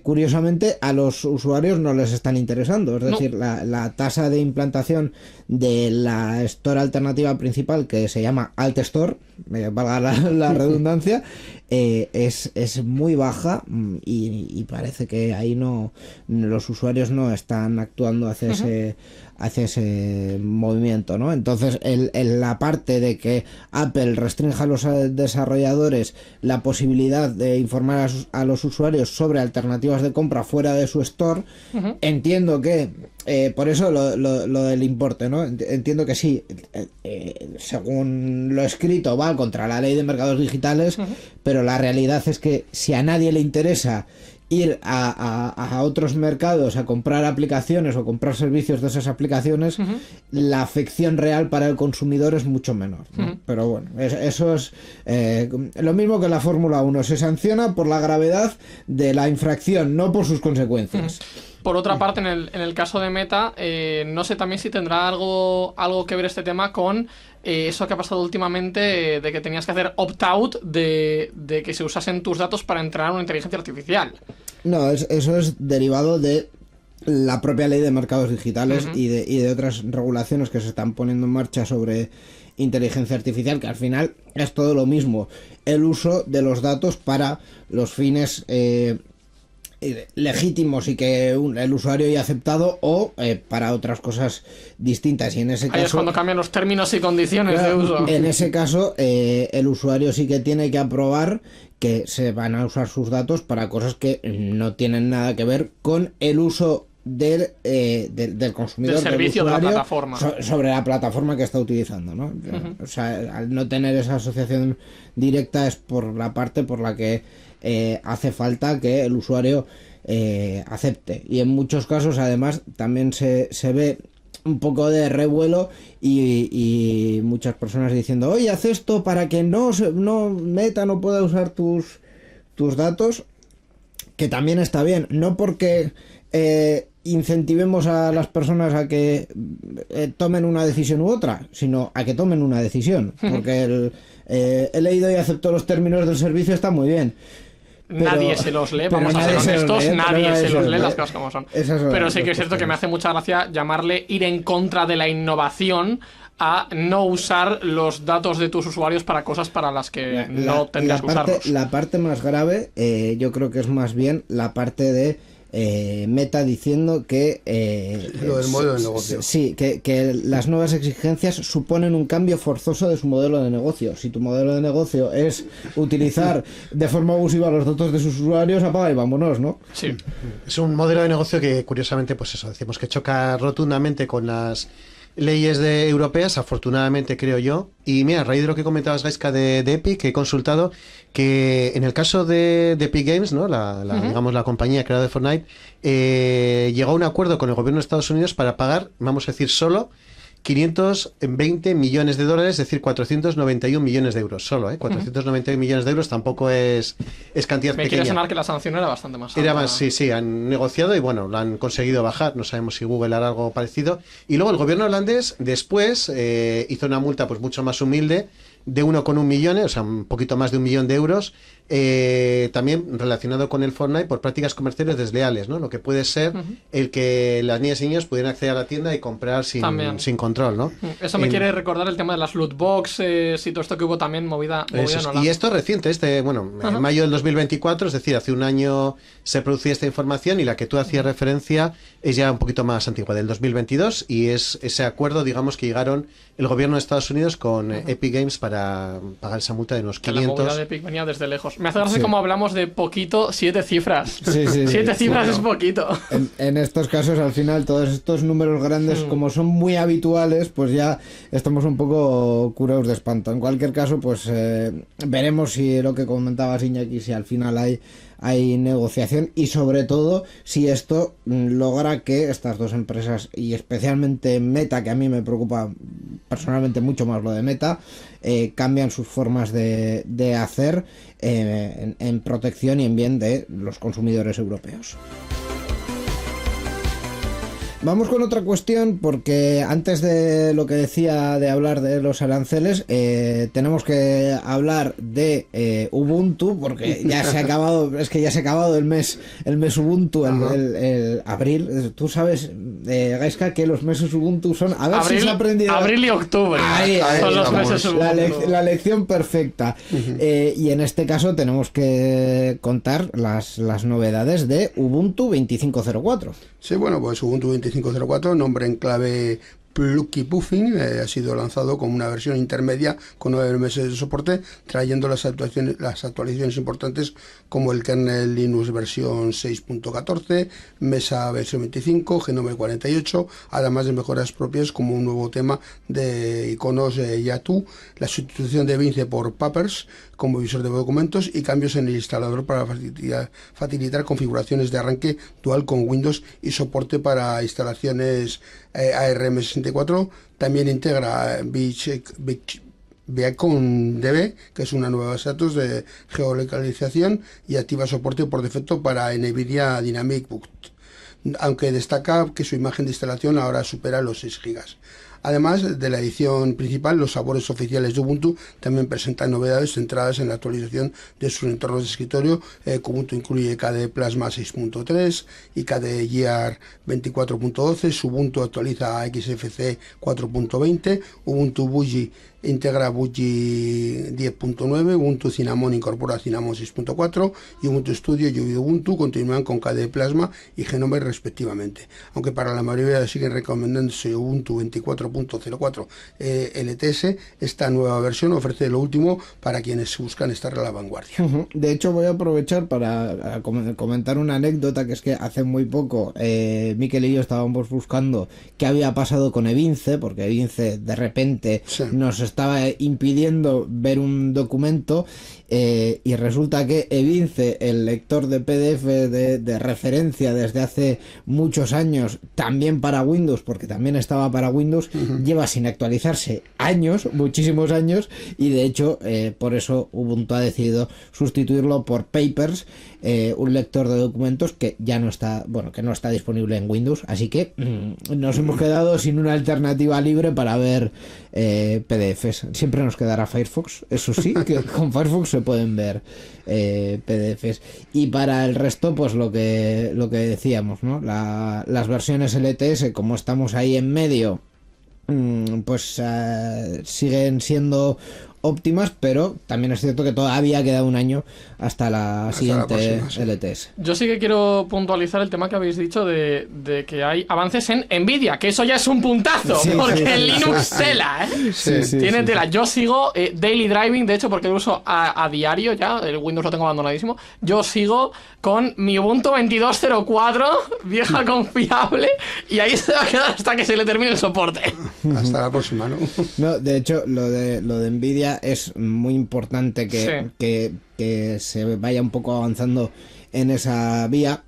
[SPEAKER 3] curiosamente a los usuarios no les están interesando, es decir, la tasa de implantación de la store alternativa principal, que se llama Alt Store, valga la redundancia, es muy baja, y parece que ahí los usuarios no están actuando hacia ese movimiento, ¿no? Entonces la parte de que Apple restrinja a los desarrolladores la posibilidad de informar a los usuarios sobre alternativas de compra fuera de su store, entiendo que por eso lo del importe, ¿no? Entiendo que sí, según lo escrito va contra la ley de mercados digitales, pero la realidad es que si a nadie le interesa ir a otros mercados a comprar aplicaciones o comprar servicios de esas aplicaciones, la afección real para el consumidor es mucho menor, ¿no? Pero bueno, eso es lo mismo que la Fórmula 1, se sanciona por la gravedad de la infracción, no por sus consecuencias.
[SPEAKER 5] Por otra parte, en el caso de Meta, no sé también si tendrá algo que ver este tema con eso que ha pasado últimamente, de que tenías que hacer opt-out de que se usasen tus datos para entrenar una inteligencia artificial.
[SPEAKER 3] No, eso es derivado de la propia ley de mercados digitales y de otras regulaciones que se están poniendo en marcha sobre inteligencia artificial, que al final es todo lo mismo, el uso de los datos para los fines legítimos y que el usuario haya aceptado, o para otras cosas distintas, y en ese caso
[SPEAKER 5] ahí es cuando cambian los términos y condiciones de uso.
[SPEAKER 3] En ese caso el usuario sí que tiene que aprobar que se van a usar sus datos para cosas que no tienen nada que ver con el uso del consumidor,
[SPEAKER 5] del servicio,
[SPEAKER 3] del usuario,
[SPEAKER 5] de la plataforma,
[SPEAKER 3] sobre la plataforma que está utilizando, ¿no? O sea, al no tener esa asociación directa es por la parte por la que hace falta que el usuario acepte, y en muchos casos además también se ve un poco de revuelo y muchas personas diciendo, oye, haz esto para que Meta no pueda usar tus datos, que también está bien, no porque incentivemos a las personas a que tomen una decisión u otra, sino a que tomen una decisión, porque he leído y acepto los términos del servicio, está muy bien.
[SPEAKER 5] Nadie se los lee, vamos a ser honestos, nadie se los lee, las cosas como son. Pero sí que es cierto que me hace mucha gracia llamarle ir en contra de la innovación a no usar los datos de tus usuarios para cosas para las que no tendrías que usarlos.
[SPEAKER 3] La parte más grave, yo creo que es más bien la parte de Meta diciendo que
[SPEAKER 4] lo del modelo de negocio.
[SPEAKER 3] Sí, que las nuevas exigencias suponen un cambio forzoso de su modelo de negocio. Si tu modelo de negocio es utilizar de forma abusiva los datos de sus usuarios, apaga y vámonos, ¿no?
[SPEAKER 5] Sí.
[SPEAKER 6] Es un modelo de negocio que, curiosamente, pues eso, decimos que choca rotundamente con las leyes europeas, afortunadamente, creo yo. Y mira, a raíz de lo que comentabas, Gaiska, de Epic, he consultado que en el caso de Epic Games, ¿no? Digamos, la compañía creada de Fortnite, llegó a un acuerdo con el gobierno de Estados Unidos para pagar, vamos a decir, solo 520 millones de dólares, es decir, 491 millones de euros solo, 491 millones de euros tampoco es cantidad pequeña.
[SPEAKER 5] Me quiere sonar que la sanción era bastante más alta.
[SPEAKER 6] Era más, sí, han negociado y bueno, lo han conseguido bajar, no sabemos si Google hará algo parecido. Y luego el gobierno holandés después hizo una multa pues mucho más humilde, de 1,1 millones, o sea, un poquito más de 1 millón de euros, también relacionado con el Fortnite por prácticas comerciales desleales, ¿no? Lo que puede ser el que las niñas y niños pudieran acceder a la tienda y comprar sin control, ¿no?
[SPEAKER 5] Eso me quiere recordar el tema de las loot boxes y todo esto que hubo también movida no.
[SPEAKER 6] Y esto es reciente, en mayo del 2024, es decir, hace un año se producía esta información, y la que tú hacías referencia es ya un poquito más antigua, del 2022, y es ese acuerdo, digamos, que llegaron el gobierno de Estados Unidos con Epic Games para pagar esa multa de unos 500.
[SPEAKER 5] La movida de Epic venía desde lejos. Me hace gracia como hablamos de poquito, 7 cifras.
[SPEAKER 3] Sí,
[SPEAKER 5] 7 cifras es poquito.
[SPEAKER 3] En estos casos, al final, todos estos números grandes, como son muy habituales, pues ya estamos un poco curados de espanto. En cualquier caso, pues veremos si lo que comentabas, Iñaki, si al final hay negociación, y sobre todo si esto logra que estas dos empresas, y especialmente Meta, que a mí me preocupa personalmente mucho más lo de Meta, cambian sus formas de hacer en protección y en bien de los consumidores europeos. Vamos con otra cuestión, porque antes de lo que decía de hablar de los aranceles, tenemos que hablar de Ubuntu, porque ya se ha acabado el mes Ubuntu, el abril. Tú sabes, Gaiska, que los meses Ubuntu son, a ver si se ha aprendido.
[SPEAKER 5] Abril y octubre. Ahí son los meses Ubuntu.
[SPEAKER 3] La lección perfecta. Y en este caso tenemos que contar las novedades de Ubuntu 25.04.
[SPEAKER 4] Sí, bueno, pues Ubuntu 25.04, nombre en clave Plucky Puffin, ha sido lanzado como una versión intermedia con 9 meses de soporte, trayendo las actualizaciones importantes como el kernel Linux versión 6.14, Mesa versión 25, Genome 48, además de mejoras propias como un nuevo tema de iconos Yatu, la sustitución de Vince por Papers como visor de documentos y cambios en el instalador para facilitar configuraciones de arranque dual con Windows y soporte para instalaciones ARM64. También integra Beacon DB, que es una nueva base de datos de geolocalización, y activa soporte por defecto para NVIDIA Dynamic Boot, aunque destaca que su imagen de instalación ahora supera los 6 GB. Además de la edición principal, los sabores oficiales de Ubuntu también presentan novedades centradas en la actualización de sus entornos de escritorio. Ubuntu incluye KDE Plasma 6.3 y KDE Gear 24.12. Ubuntu actualiza a XFCE 4.20. Ubuntu Bougie integra Bougie 10.9, Ubuntu Cinnamon incorpora Cinnamon 6.4 y Ubuntu Studio y Ubuntu continúan con KDE Plasma y Genome respectivamente, aunque para la mayoría siguen recomendándose Ubuntu 24.04 LTS. Esta nueva versión ofrece lo último para quienes buscan estar a la vanguardia.
[SPEAKER 3] De hecho, voy a aprovechar para comentar una anécdota, que es que hace muy poco Miquel y yo estábamos buscando qué había pasado con Evince, porque Evince de repente nos estaba impidiendo ver un documento, y resulta que Evince, el lector de PDF de referencia desde hace muchos años, también para Windows, porque también estaba para Windows, lleva sin actualizarse años, muchísimos años, y de hecho por eso Ubuntu ha decidido sustituirlo por Papers, un lector de documentos que ya no está, que no está disponible en Windows, así que nos hemos quedado sin una alternativa libre para ver PDFs. Siempre nos quedará Firefox, eso sí, que con Firefox se pueden ver PDFs. Y para el resto, pues lo que decíamos, ¿no? Las versiones LTS, como estamos ahí en medio, pues siguen siendo óptimas, pero también es cierto que todavía queda un año hasta la siguiente LTS.
[SPEAKER 5] Yo sí que quiero puntualizar el tema que habéis dicho de que hay avances en Nvidia, que eso ya es un puntazo, porque el Linux tela, tiene tela. Yo sigo Daily Driving, de hecho, porque lo uso a diario ya, el Windows lo tengo abandonadísimo. Yo sigo con mi Ubuntu 22.04, vieja confiable, y ahí se va a quedar hasta que se le termine el soporte.
[SPEAKER 4] Hasta la próxima, ¿no?
[SPEAKER 3] No, de hecho, lo de Nvidia es muy importante que se vaya un poco avanzando en esa vía,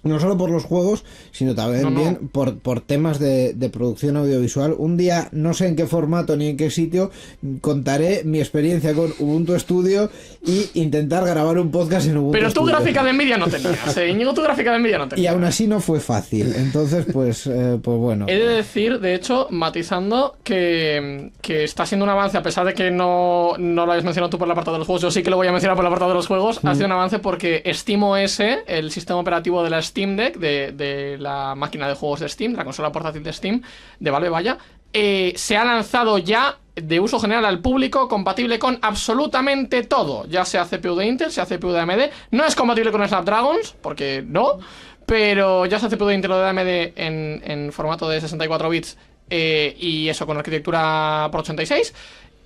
[SPEAKER 3] No solo por los juegos, sino también bien por temas de producción audiovisual. Un día, no sé en qué formato ni en qué sitio, contaré mi experiencia con Ubuntu Studio y intentar grabar un podcast en Ubuntu
[SPEAKER 5] Pero tu
[SPEAKER 3] Studio.
[SPEAKER 5] gráfica de Nvidia no tenías, Íñigo, tu gráfica de Nvidia no tenías.
[SPEAKER 3] Y aún así no fue fácil. Entonces, pues bueno.
[SPEAKER 5] He de decir, de hecho, matizando, que está siendo un avance, a pesar de que no lo hayas mencionado tú por el apartado de los juegos, yo sí que lo voy a mencionar por el apartado de los juegos, ha sido un avance porque SteamOS, el sistema operativo de la Steam Deck, de la máquina de juegos de Steam, de la consola portátil de Steam, de Valve, vaya, se ha lanzado ya de uso general al público, compatible con absolutamente todo, ya sea CPU de Intel, sea CPU de AMD. No es compatible con Snapdragons, porque no, pero ya sea CPU de Intel o de AMD en formato de 64 bits, y eso con arquitectura por 86.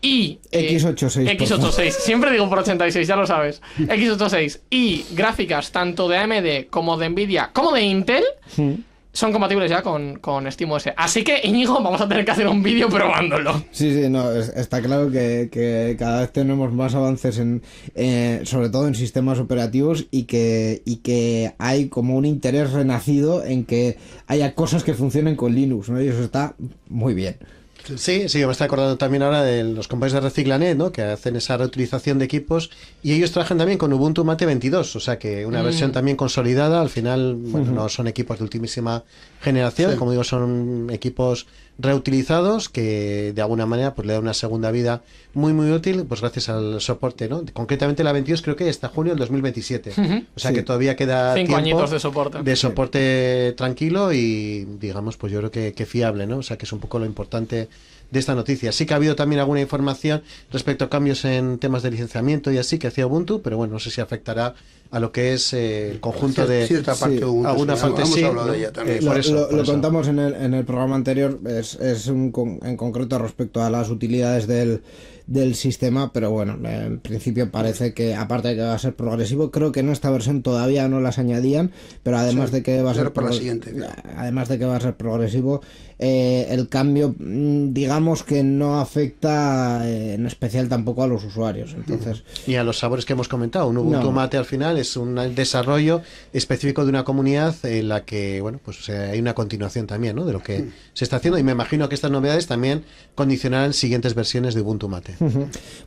[SPEAKER 5] Y
[SPEAKER 3] x86,
[SPEAKER 5] siempre digo por 86, ya lo sabes. x86 y gráficas tanto de AMD como de Nvidia como de Intel son compatibles ya con SteamOS. Así que, Íñigo, vamos a tener que hacer un vídeo probándolo.
[SPEAKER 3] Sí, no, está claro que cada vez tenemos más avances sobre todo en sistemas operativos y que hay como un interés renacido en que haya cosas que funcionen con Linux, ¿no? Y eso está muy bien.
[SPEAKER 6] Sí, me estoy acordando también ahora de los compañeros de Reciclanet, ¿no? Que hacen esa reutilización de equipos, y ellos trabajan también con Ubuntu Mate 22, o sea que una versión también consolidada. Al final, bueno, no son equipos de ultimísima generación, como digo, son equipos reutilizados que de alguna manera pues le dan una segunda vida muy muy útil, pues gracias al soporte, ¿no? Concretamente la 22 creo que hasta junio del 2027, o sea que todavía queda
[SPEAKER 5] 5
[SPEAKER 6] tiempo
[SPEAKER 5] añitos de soporte
[SPEAKER 6] tranquilo y digamos pues yo creo que fiable, ¿no? O sea que es un poco lo importante de esta noticia. Sí que ha habido también alguna información respecto a cambios en temas de licenciamiento y así que hacía Ubuntu, pero bueno, no sé si afectará a lo que es el conjunto de
[SPEAKER 4] cierta parte de Ubuntu,
[SPEAKER 6] alguna parte sí,
[SPEAKER 4] hablado de ella también.
[SPEAKER 3] Por eso. Contamos en el programa anterior, en concreto respecto a las utilidades del sistema, pero bueno, en principio parece que, aparte de que va a ser progresivo, creo que en esta versión todavía no las añadían, pero además de que va a ser
[SPEAKER 4] para la siguiente,
[SPEAKER 3] además de que va a ser progresivo, el cambio digamos que no afecta en especial tampoco a los usuarios, entonces
[SPEAKER 6] y a los sabores que hemos comentado. Un Ubuntu Mate al final es un desarrollo específico de una comunidad en la que bueno, pues hay una continuación también, ¿no? De lo que se está haciendo, y me imagino que estas novedades también condicionarán siguientes versiones de Ubuntu Mate.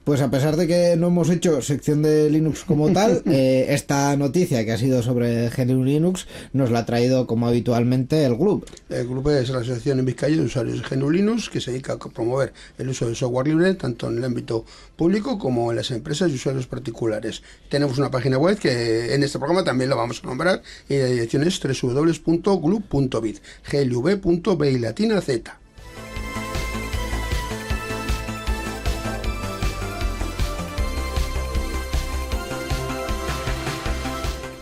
[SPEAKER 3] Pues a pesar de que no hemos hecho sección de Linux como tal, esta noticia que ha sido sobre GNU Linux nos la ha traído como habitualmente el GLUB.
[SPEAKER 4] El GLUB es la Asociación en Vizcaya de Usuarios de GNU Linux, que se dedica a promover el uso del software libre tanto en el ámbito público como en las empresas y usuarios particulares. Tenemos una página web que en este programa también la vamos a nombrar, y la dirección es www.glub.biz, glv.b latina z.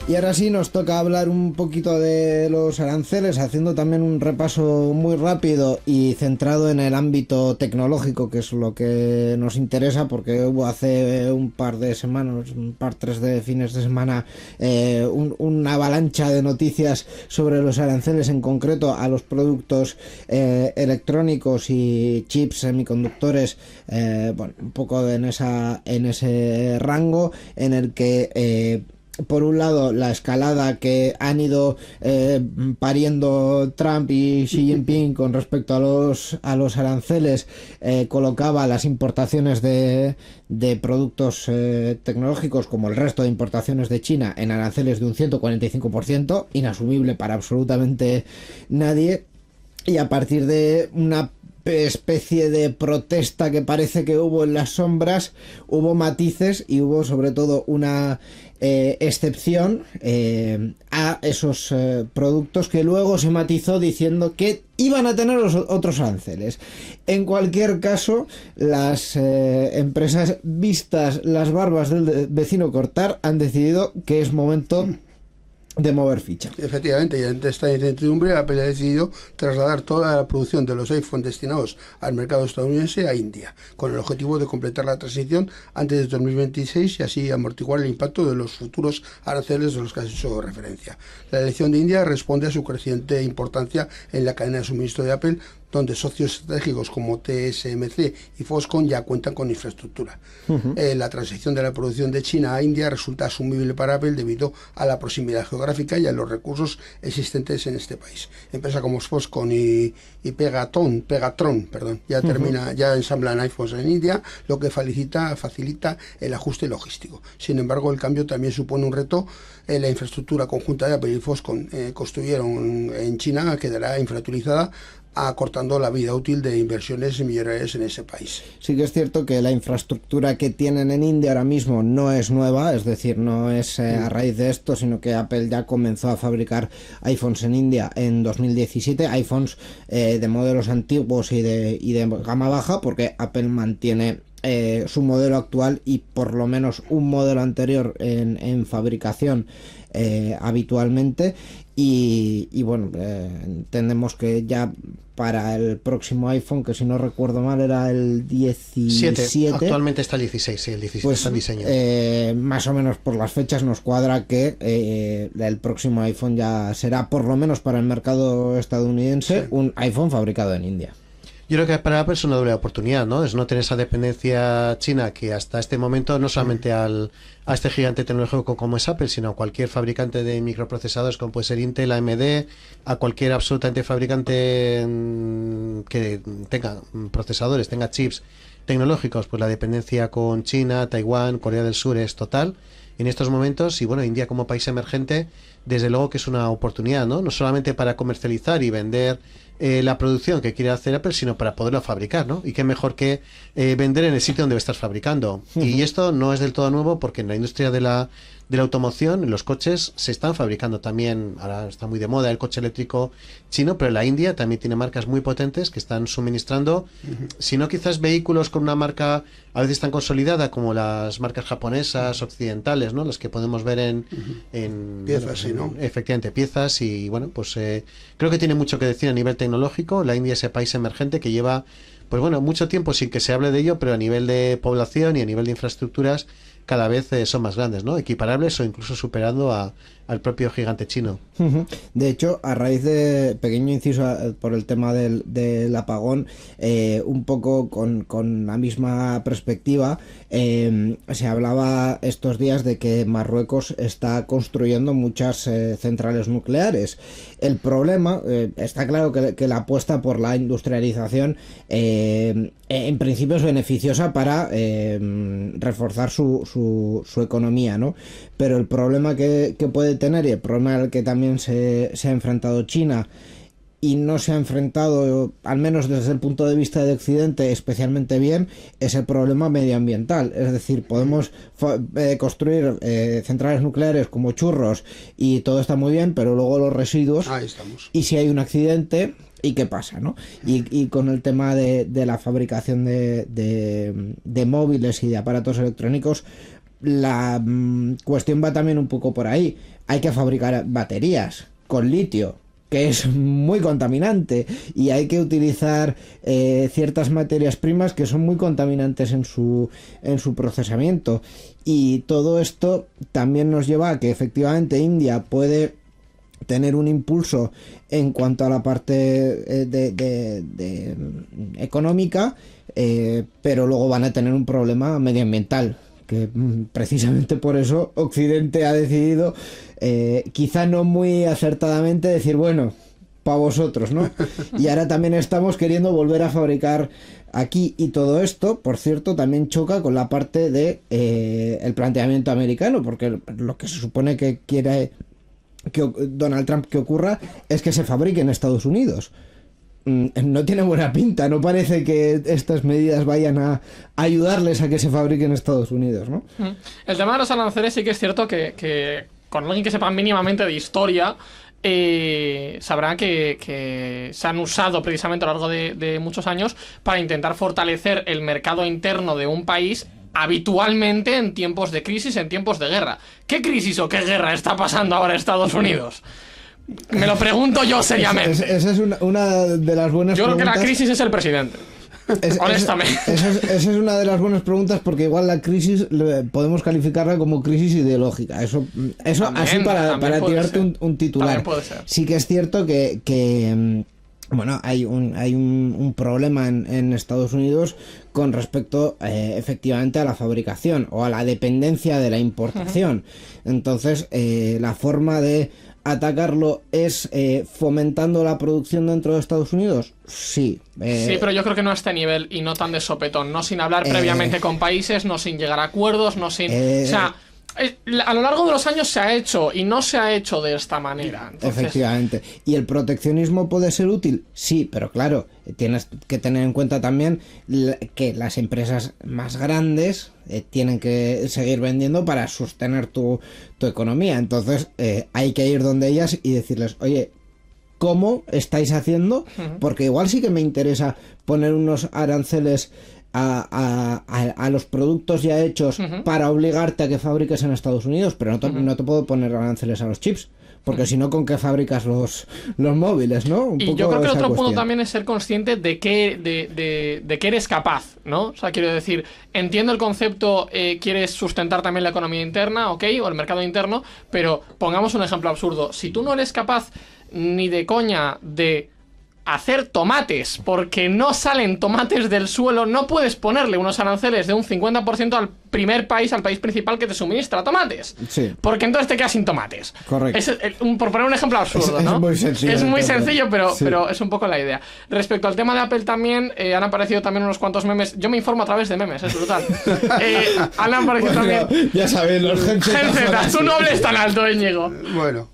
[SPEAKER 3] Y ahora sí nos toca hablar un poquito de los aranceles, haciendo también un repaso muy rápido y centrado en el ámbito tecnológico, que es lo que nos interesa, porque hubo hace un par de semanas, tres de fines de semana, una avalancha de noticias sobre los aranceles, en concreto a los productos electrónicos y chips semiconductores, bueno, un poco en ese rango en el que por un lado la escalada que han ido pariendo Trump y Xi Jinping con respecto a los aranceles colocaba las importaciones de productos tecnológicos, como el resto de importaciones de China, en aranceles de un 145%, inasumible para absolutamente nadie, y a partir de una especie de protesta que parece que hubo en las sombras, hubo matices y hubo sobre todo una excepción a esos productos, que luego se matizó diciendo que iban a tener los otros aranceles. En cualquier caso, las empresas, vistas las barbas del vecino cortar, han decidido que es momento de mover ficha.
[SPEAKER 4] Efectivamente, y ante esta incertidumbre, Apple ha decidido trasladar toda la producción de los iPhone destinados al mercado estadounidense a India, con el objetivo de completar la transición antes de 2026 y así amortiguar el impacto de los futuros aranceles de los que has hecho referencia. La elección de India responde a su creciente importancia en la cadena de suministro de Apple, donde socios estratégicos como TSMC y Foxconn ya cuentan con infraestructura. La transición de la producción de China a India resulta asumible para Apple debido a la proximidad geográfica y a los recursos existentes en este país. Empresas como Foxconn y Pegatron, ya ensamblan iPhones en India, lo que facilita el ajuste logístico. Sin embargo, el cambio también supone un reto. La infraestructura conjunta de Apple y Foxconn construyeron en China quedará infrautilizada, acortando la vida útil de inversiones millonarias en ese país.
[SPEAKER 3] Sí que es cierto que la infraestructura que tienen en India ahora mismo no es nueva, es decir, no es a raíz de esto, sino que Apple ya comenzó a fabricar iPhones en India en 2017, iPhones de modelos antiguos y de gama baja, porque Apple mantiene su modelo actual y por lo menos un modelo anterior en fabricación habitualmente, y bueno, entendemos que ya para el próximo iPhone, que si no recuerdo mal era el 17,
[SPEAKER 6] actualmente está el 16, sí, el 17
[SPEAKER 3] pues,
[SPEAKER 6] está en diseño.
[SPEAKER 3] Más o menos por las fechas nos cuadra que el próximo iPhone ya será, por lo menos para el mercado estadounidense, un iPhone fabricado en India.
[SPEAKER 6] Yo creo que para Apple es una doble oportunidad, ¿no? Es no tener esa dependencia china que hasta este momento, no solamente a este gigante tecnológico como es Apple, sino a cualquier fabricante de microprocesadores como puede ser Intel, AMD, a cualquier absolutamente fabricante que tenga procesadores, tenga chips tecnológicos, pues la dependencia con China, Taiwán, Corea del Sur es total en estos momentos. Y bueno, India como país emergente, desde luego que es una oportunidad, ¿no? No solamente para comercializar y vender la producción que quiere hacer Apple, sino para poderlo fabricar, ¿no? Y qué mejor que vender en el sitio donde estás fabricando. Y esto no es del todo nuevo, porque en la industria de la automoción, en los coches, se están fabricando también, ahora está muy de moda el coche eléctrico chino, pero la India también tiene marcas muy potentes que están suministrando, si no quizás vehículos con una marca a veces tan consolidada como las marcas japonesas, occidentales, ¿no? Las que podemos ver en
[SPEAKER 4] piezas,
[SPEAKER 6] bueno, efectivamente, piezas. Y bueno, pues creo que tiene mucho que decir a nivel tecnológico. La India es ese país emergente que lleva, pues bueno, mucho tiempo sin que se hable de ello, pero a nivel de población y a nivel de infraestructuras cada vez son más grandes, ¿no? Equiparables o incluso superando al propio gigante chino.
[SPEAKER 3] De hecho, a raíz de pequeño inciso por el tema del apagón, un poco con la misma perspectiva, se hablaba estos días de que Marruecos está construyendo muchas centrales nucleares. El problema, está claro que la apuesta por la industrialización en principio es beneficiosa para reforzar su economía, ¿no? Pero el problema que puede tener, y el problema al que también se ha enfrentado China, y no se ha enfrentado, al menos desde el punto de vista de Occidente, especialmente bien, es el problema medioambiental. Es decir, podemos construir centrales nucleares como churros y todo está muy bien, pero luego los residuos,
[SPEAKER 4] ahí estamos.
[SPEAKER 3] Y si hay un accidente, ¿y qué pasa, no? Y con el tema de la fabricación de móviles y de aparatos electrónicos, la cuestión va también un poco por ahí. Hay que fabricar baterías con litio, que es muy contaminante, y hay que utilizar ciertas materias primas que son muy contaminantes en su procesamiento. Y todo esto también nos lleva a que efectivamente India puede tener un impulso en cuanto a la parte de económica, pero luego van a tener un problema medioambiental, que precisamente por eso Occidente ha decidido, quizá no muy acertadamente, decir, bueno, para vosotros, ¿no? Y ahora también estamos queriendo volver a fabricar aquí, y todo esto, por cierto, también choca con la parte de el planteamiento americano, porque lo que se supone que quiere que Donald Trump que ocurra es que se fabrique en Estados Unidos. No tiene buena pinta, no parece que estas medidas vayan a ayudarles a que se fabrique en Estados Unidos, ¿no?
[SPEAKER 5] El tema de los aranceles sí que es cierto que con alguien que sepa mínimamente de historia, sabrá que se han usado precisamente a lo largo de muchos años para intentar fortalecer el mercado interno de un país, habitualmente en tiempos de crisis, en tiempos de guerra. ¿Qué crisis o qué guerra está pasando ahora en Estados Unidos? Me lo pregunto yo seriamente.
[SPEAKER 3] Esa es una de las buenas preguntas.
[SPEAKER 5] Yo creo que la crisis es el presidente. Honestamente.
[SPEAKER 3] Esa es una de las buenas preguntas, porque igual la crisis podemos calificarla como crisis ideológica. Eso también, así para tirarte un titular.
[SPEAKER 5] Puede ser.
[SPEAKER 3] Sí que es cierto que Bueno, hay un problema en Estados Unidos con respecto efectivamente a la fabricación o a la dependencia de la importación. Entonces, la forma de atacarlo es fomentando la producción dentro de Estados Unidos. Sí.
[SPEAKER 5] Sí, pero yo creo que no a este nivel y no tan de sopetón, no sin hablar previamente con países, no sin llegar a acuerdos, no sin... o sea, a lo largo de los años se ha hecho y no se ha hecho de esta manera. Entonces...
[SPEAKER 3] Efectivamente. ¿Y el proteccionismo puede ser útil? Sí, pero claro, tienes que tener en cuenta también que las empresas más grandes tienen que seguir vendiendo para sostener tu economía. Entonces hay que ir donde ellas y decirles, oye, ¿cómo estáis haciendo? Porque igual sí que me interesa poner unos aranceles a los productos ya hechos para obligarte a que fabriques en Estados Unidos, pero no te puedo poner aranceles a los chips, porque si no, ¿con qué fabricas los móviles, no?
[SPEAKER 5] Y yo creo que otro punto también es ser consciente de que eres capaz, ¿no? O sea, quiero decir, entiendo el concepto, quieres sustentar también la economía interna, ¿ok? O el mercado interno, pero pongamos un ejemplo absurdo. Si tú no eres capaz ni de coña de hacer tomates, porque no salen tomates del suelo, no puedes ponerle unos aranceles de un 50% al primer país, al país principal que te suministra tomates.
[SPEAKER 3] Sí.
[SPEAKER 5] Porque entonces te quedas sin tomates.
[SPEAKER 3] Correcto.
[SPEAKER 5] Por poner un ejemplo absurdo, ¿no?
[SPEAKER 3] Es muy sencillo.
[SPEAKER 5] Es muy sencillo,
[SPEAKER 3] sí.
[SPEAKER 5] pero es un poco la idea. Respecto al tema de Apple también, han aparecido también unos cuantos memes. Yo me informo a través de memes, es brutal. Han aparecido también...
[SPEAKER 3] Ya sabéis, los Gen Z.
[SPEAKER 5] Tú no hables tan alto, Íñigo.
[SPEAKER 4] Bueno.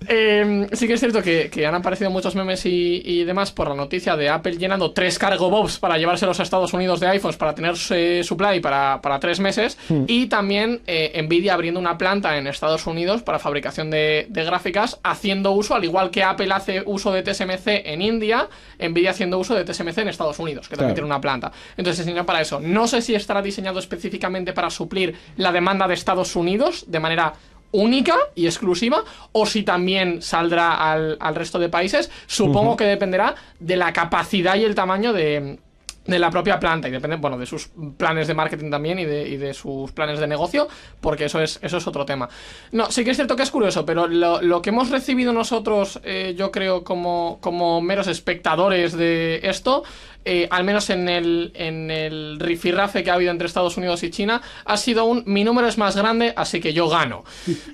[SPEAKER 5] Sí que es cierto que han aparecido muchos memes y demás por la noticia de Apple llenando 3 cargo bobs para llevárselos a Estados Unidos de iPhones para tener supply para 3 meses. Y también Nvidia abriendo una planta en Estados Unidos para fabricación de gráficas, haciendo uso, al igual que Apple hace uso de TSMC en India, Nvidia haciendo uso de TSMC en Estados Unidos, que también tiene una planta. Entonces se diseña para eso. No sé si estará diseñado específicamente para suplir la demanda de Estados Unidos de manera única y exclusiva, o si también saldrá al resto de países. Supongo que dependerá de la capacidad y el tamaño de la propia planta, y depende, bueno, de sus planes de marketing también y de sus planes de negocio, porque eso es otro tema. No, sí que es cierto que es curioso, pero lo que hemos recibido nosotros, yo creo, como meros espectadores de esto, al menos en el rifirrafe que ha habido entre Estados Unidos y China, ha sido mi número es más grande, así que yo gano.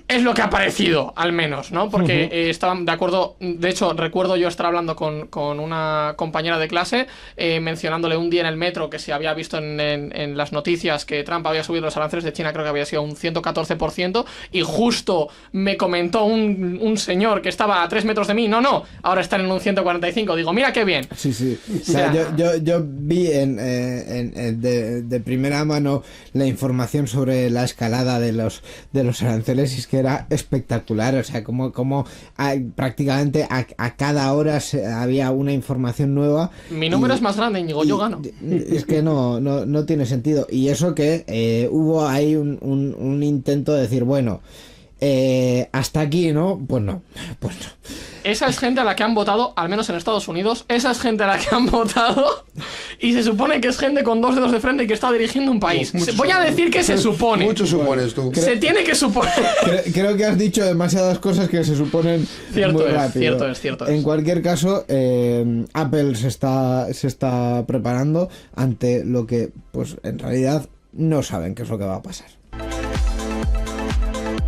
[SPEAKER 5] Es lo que ha parecido, al menos, ¿no? Porque estaban de acuerdo. De hecho, recuerdo yo estar hablando con una compañera de clase, mencionándole un día en el metro que se había visto en las noticias que Trump había subido los aranceles de China, creo que había sido un 114%, y justo me comentó un señor que estaba a 3 metros de mí, no, ahora están en un 145. Digo, mira qué bien.
[SPEAKER 3] Sí. O sea, yo vi de primera mano la información sobre la escalada de los aranceles, y es que era espectacular. O sea, como prácticamente a cada hora había una información nueva.
[SPEAKER 5] Mi número es más grande, Íñigo, yo gano.
[SPEAKER 3] Es que no tiene sentido. Y eso que hubo ahí un intento de decir, bueno, hasta aquí, ¿no? Pues no.
[SPEAKER 5] Esa es gente a la que han votado, al menos en Estados Unidos, esa es gente a la que han votado, y se supone que es gente con 2 dedos de frente y que está dirigiendo un país. Voy a decir que se supone.
[SPEAKER 4] Mucho supones tú.
[SPEAKER 5] Se tiene que suponer.
[SPEAKER 3] Creo que has dicho demasiadas cosas que se suponen muy rápido.
[SPEAKER 5] Cierto.
[SPEAKER 3] En cualquier caso, Apple se está preparando ante lo que, pues, en realidad no saben qué es lo que va a pasar.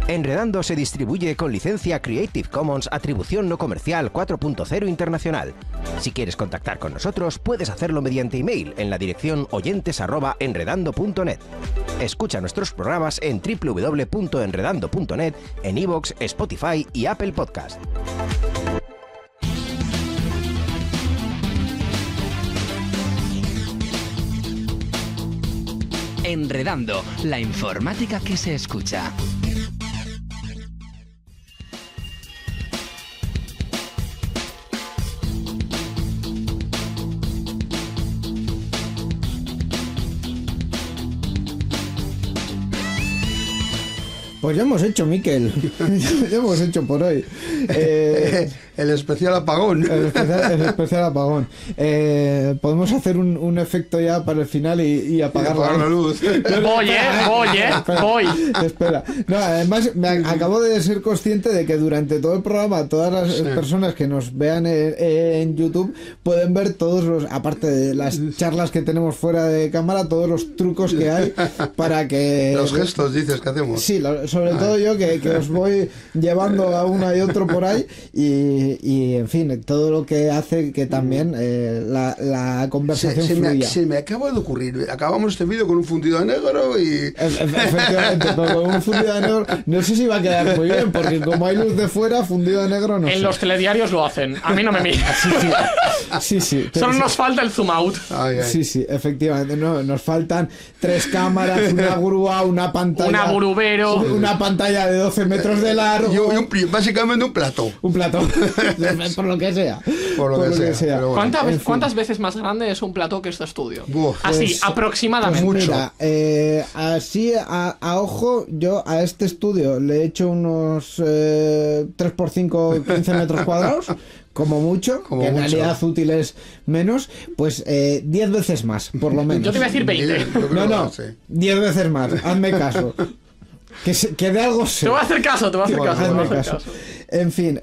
[SPEAKER 7] Enredando se distribuye con licencia Creative Commons Atribución No Comercial 4.0 Internacional. Si quieres contactar con nosotros, puedes hacerlo mediante email en la dirección oyentes@enredando.net. Escucha nuestros programas en www.enredando.net, en iVoox, Spotify y Apple Podcast.
[SPEAKER 2] Enredando, la informática que se escucha.
[SPEAKER 3] Pues ya hemos hecho, Miquel. Ya hemos hecho por hoy.
[SPEAKER 4] El especial apagón.
[SPEAKER 3] El especial apagón. Podemos hacer un efecto ya para el final y apagar
[SPEAKER 4] la luz.
[SPEAKER 5] Voy.
[SPEAKER 3] Espera. No, además, acabo de ser consciente de que durante todo el programa, todas las personas que nos vean en YouTube pueden ver todos los, aparte de las charlas que tenemos fuera de cámara, todos los trucos que hay para que...
[SPEAKER 4] Los gestos, dices, que hacemos.
[SPEAKER 3] Sí, sobre todo yo que os voy llevando a uno y otro por ahí y en fin, todo lo que hace que también la conversación fluya.
[SPEAKER 4] Se me acaba de ocurrir, acabamos este vídeo con un fundido de negro y...
[SPEAKER 3] Efectivamente, pero con un fundido de negro no sé si va a quedar muy bien, porque como hay luz de fuera, fundido de negro no sé.
[SPEAKER 5] En los telediarios lo hacen, a mí no me mira.
[SPEAKER 3] Sí.
[SPEAKER 5] Solo nos falta el zoom out.
[SPEAKER 3] Sí, efectivamente, no, nos faltan 3 cámaras, una grúa, una pantalla...
[SPEAKER 5] Una burubero...
[SPEAKER 3] Una pantalla de 12 metros de largo...
[SPEAKER 4] Y básicamente un plató.
[SPEAKER 3] Un plató, por lo que sea.
[SPEAKER 4] Por lo que sea. Pero bueno.
[SPEAKER 5] ¿Cuántas veces más grande es un plató que este estudio?
[SPEAKER 3] Así,
[SPEAKER 5] pues, aproximadamente.
[SPEAKER 3] Pues mira, así a ojo, yo a este estudio le he hecho unos 3x5, 15 metros cuadrados, como mucho, que en realidad útil es menos, pues 10 veces más, por lo menos.
[SPEAKER 5] Yo te voy a decir 20.
[SPEAKER 3] No, 10 veces más, hazme caso. Que de algo sé.
[SPEAKER 5] Te voy a hacer caso.
[SPEAKER 3] Hazme caso. En fin,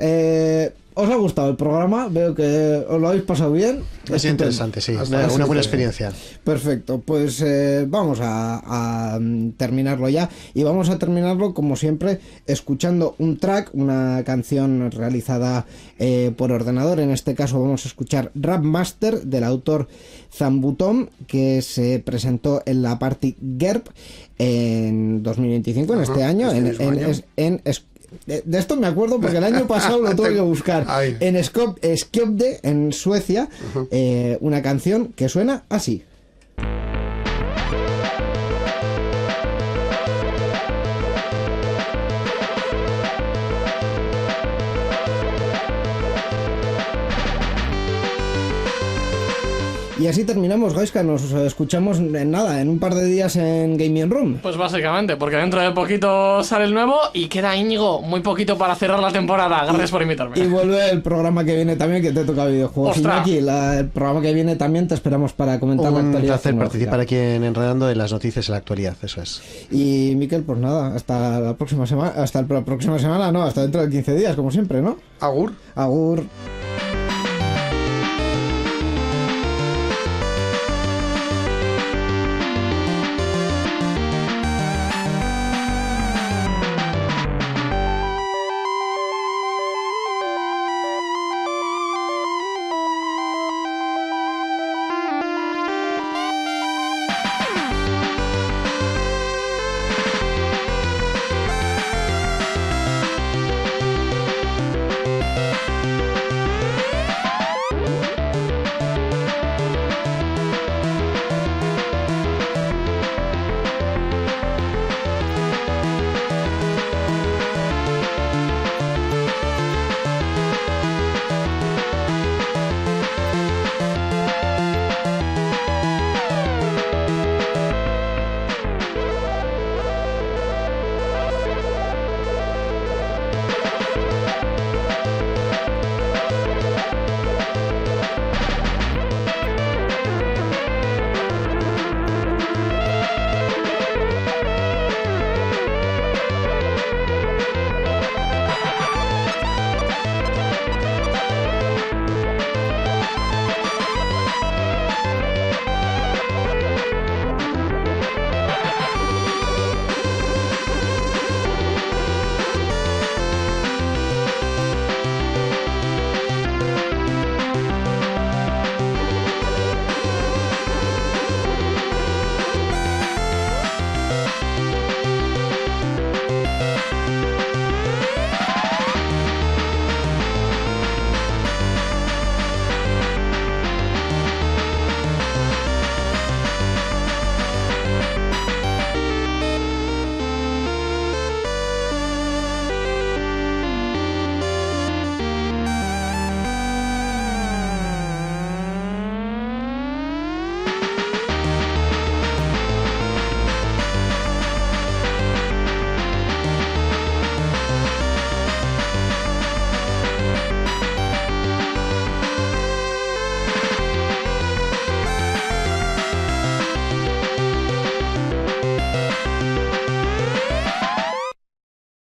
[SPEAKER 3] ¿os ha gustado el programa? Veo que os lo habéis pasado bien.
[SPEAKER 6] Es interesante, sí. Una buena experiencia.
[SPEAKER 3] Perfecto, pues vamos a terminarlo ya. Y vamos a terminarlo, como siempre, escuchando un track, una canción realizada por ordenador. En este caso vamos a escuchar Rap Master, del autor Zambutom, que se presentó en la Party GERP en 2025, en este año, de esto me acuerdo porque el año pasado lo tuve que buscar. En Skopje, en Suecia, una canción que suena así. Y así terminamos, Gaisca. Nos escuchamos en un par de días en Gaming Room.
[SPEAKER 5] Pues básicamente, porque dentro de poquito sale el nuevo y queda, Íñigo, muy poquito para cerrar la temporada. Gracias por invitarme.
[SPEAKER 3] Y vuelve el programa que viene también, que te toca videojuegos. Iñaki, el programa que viene también te esperamos para comentar la actualidad.
[SPEAKER 6] Un placer participar aquí en Enredando de las noticias en la actualidad, eso es.
[SPEAKER 3] Y Miquel, pues nada, hasta la próxima semana. Hasta la próxima semana, no, hasta dentro de 15 días, como siempre, ¿no?
[SPEAKER 4] Agur.
[SPEAKER 3] Agur.